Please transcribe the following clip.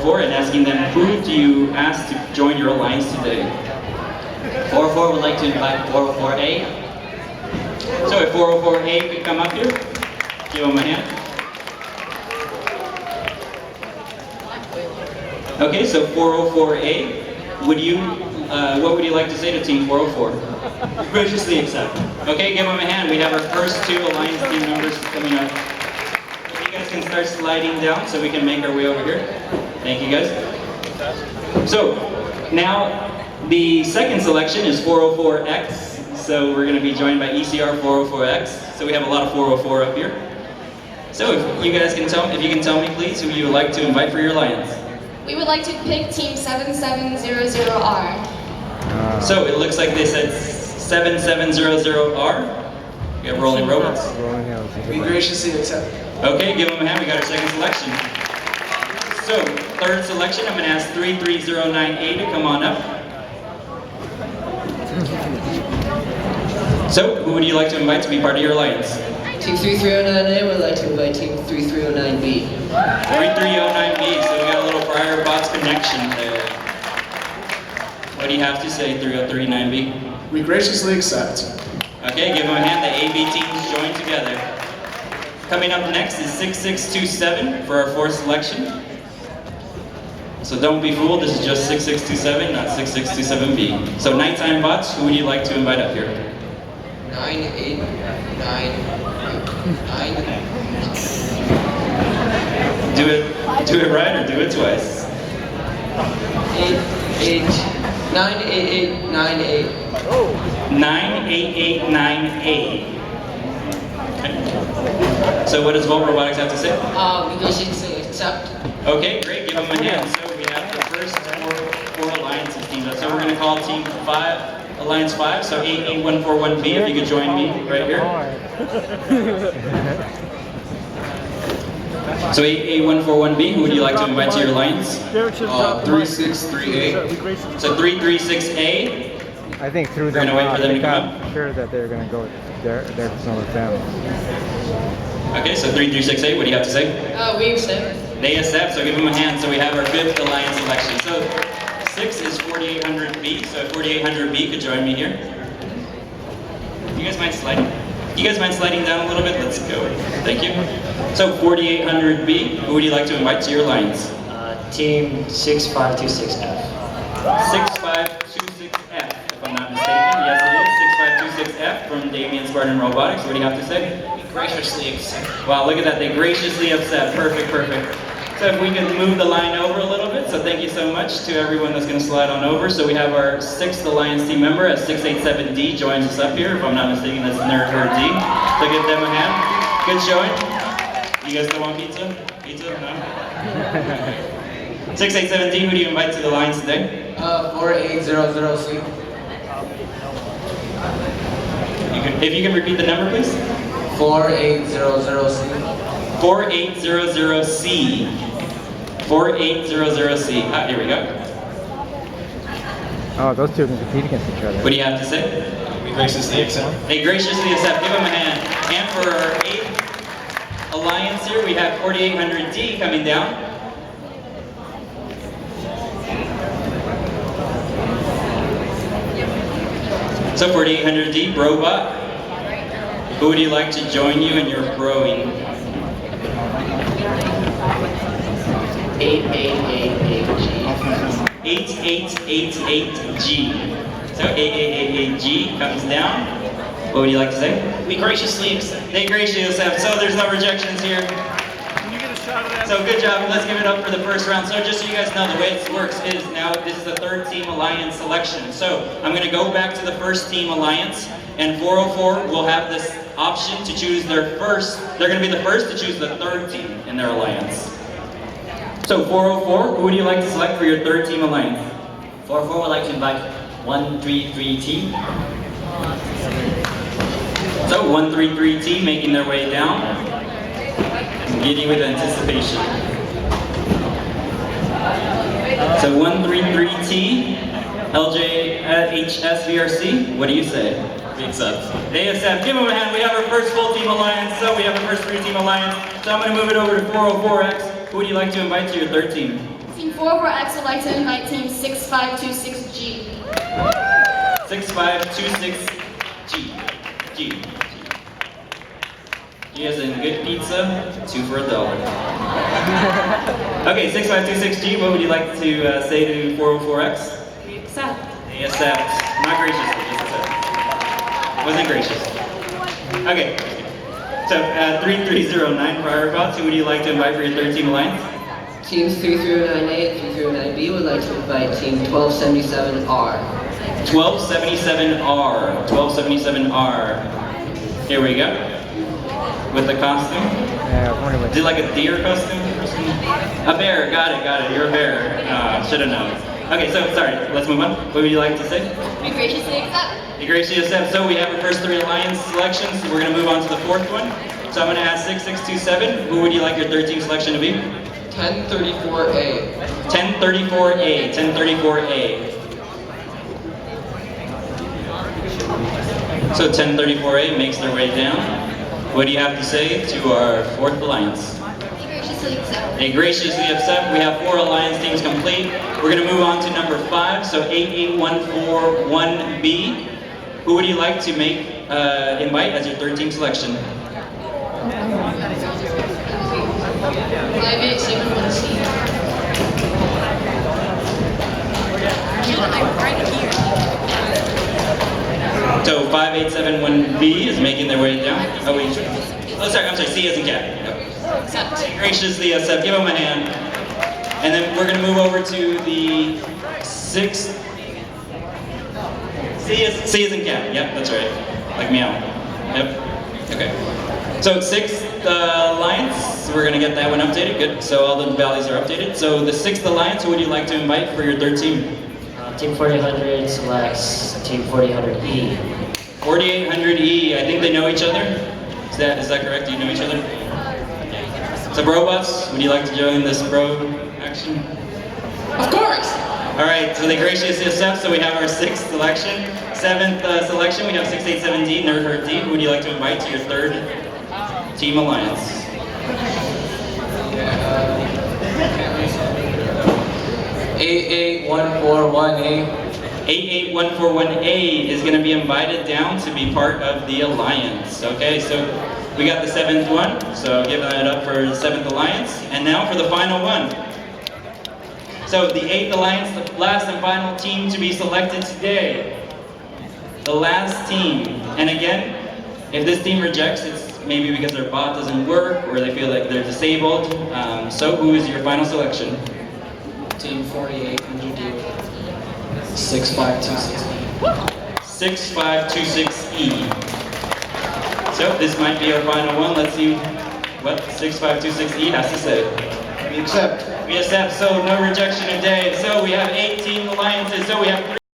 404 and asking them, who do you ask to join your alliance today? 404 would like to invite 404A. So if 404A could come up here, give them a hand. Okay, so 404A, what would you like to say to Team 404? Graciously accept. Okay, give them a hand. We have our first 2 alliance team members coming up. You guys can start sliding down so we can make our way over here. Thank you guys. So, now the second selection is 404X. So we're going to be joined by ECR 404X. So we have a lot of 404 up here. So if you can tell me please who you would like to invite for your alliance. We would like to pick Team 7700R. So it looks like they said 7700R. We have Rolling Robots. We graciously accept. Okay, give them a hand. We got our second selection. So, third selection, I'm going to ask 33098 to come on up. So, who would you like to invite to be part of your alliance? Team 3309A would like to invite Team 3309B. 3309B, so we got a little prior box connection there. What do you have to say, 3039B? We graciously accept. Okay, give them a hand. The AB teams join together. Coming up next is 6627 for our fourth selection. So don't be fooled, this is just 6627, not 6627B. So nighttime bots, who would you like to invite up here? 9899. Do it right or do it twice. 98898. 98898. Okay. So what does Volt Robotics have to say? We graciously accept. Okay, great, give them a hand. So we have the first four alliances teamed up. So we're going to call Team 5, Alliance 5, so 88141B, if you could join me right here. So 88141B, who would you like to invite to your alliance? 3638. So 336A. I think through We're them, gonna wait for them to come I'm sure that they're going to go there for some of them. Okay, so 336A, what do you have to say? We accept. They accept, so give them a hand. So we have our 5th alliance selection. So 6 is 4800B, so if 4800B could join me here. You guys mind sliding? You guys mind sliding down a little bit? Let's go. Thank you. So 4800B, who would you like to invite to your alliance? Team 6526F. 6526F, if I'm not mistaken. Yes, it is. 6526F from Damien Spartan Robotics. What do you have to say? Graciously accept. Wow, look at that. They graciously accept. Perfect, perfect. So if we can move the line over a little bit. So thank you so much to everyone that's going to slide on over. So we have our 6th alliance team member at 687D joins us up here. If I'm not mistaken, that's Nerd or D. So give them a hand. Good showing. You guys still want pizza? Pizza? No? 687D, who do you invite to the alliance today? 4800C. If you can repeat the number, please. 4800C. 4800C. 4800C. Ah, here we go. Oh, those two can compete against each other. What do you have to say? We graciously accept. They graciously accept. Give them a hand. And for our 8th alliance here, we have 4800D coming down. So 4800D, Brobot, who would you like to join you in your growing? 8888G. 8888G. So 8888G comes down. What would you like to say? We graciously accept. They graciously accept. So there's no rejections here. So good job. Let's give it up for the first round. So just so you guys know, the way it works is now this is the 3rd team alliance selection. So I'm going to go back to the 1st team alliance, and 404 will have this option to choose their first. They're going to be the first to choose the 3rd team in their alliance. So 404, who would you like to select for your 3rd team alliance? 404 would like to invite 133T. So 133T making their way down. Giddy with anticipation. So 133T, LJHS VRC, what do you say? We accept. They accept. Give them a hand. We have our first full team alliance. So we have our first 3-team alliance. So I'm going to move it over to 404X. Who would you like to invite to your 3rd team? Team 404X would like to invite Team 6526G. 6526G. G. G as in good pizza, 2 for $1. Okay, 6526G, what would you like to say to 404X? We accept. They accept. Not graciously, just accept. Wasn't gracious. Okay. So, 3309 prior bots, who would you like to invite for your third team alliance? Teams 3309A and 3309B would like to invite Team 1277R. 1277R. 1277R. Here we go. With the costume. Yeah, I was wondering Is it like a deer costume or something? A bear, got it. You're a bear. Should have known. Okay, so sorry, let's move on. What would you like to say? We graciously accept. You graciously accept. So we have our first 3 alliance selections. We're going to move on to the 4th one. So I'm going to ask 6627. Who would you like your third team selection to be? 1034A. 1034A. 1034A. So 1034A makes their way down. What do you have to say to our 4th alliance? We graciously accept. They graciously accept. We have 4 alliance teams complete. We're going to move on to number 5, so 88141B. Who would you like to invite as your third team selection? 5871C. I'm right here. So 5871B is making their way down. Oh, wait. I'm sorry, C as in cat. Yep. Accept. Graciously accept. Give them a hand. And then we're going to move over to the 6th. C as in cat. Yep, that's right. Like meow. Yep. Okay. So 6th alliance, we're going to get that one updated. Good. So all the values are updated. So the 6th alliance, who would you like to invite for your third team? Team 4800 selects Team 4800E. 4800E. I think they know each other. Is that correct? Do you know each other? So Brobots, would you like to join this bro action? Of course. All right, so they graciously accept. So we have our 6th selection. 7th selection, we have 687D, Nerd D. Who would you like to invite to your third team alliance? 88141A. 88141A is going to be invited down to be part of the alliance. Okay, so we got the 7th one, so give that up for the 7th alliance. And now for the final one. So the 8th alliance, the last and final team to be selected today. The last team. And again, if this team rejects, it's maybe because their bot doesn't work or they feel like they're disabled. So who is your final selection? Team 4800D. 6526. 6526E. So this might be our final one. Let's see what 6526E has to say. We accept. We accept. So no rejection today. So we have 18 alliances. So we have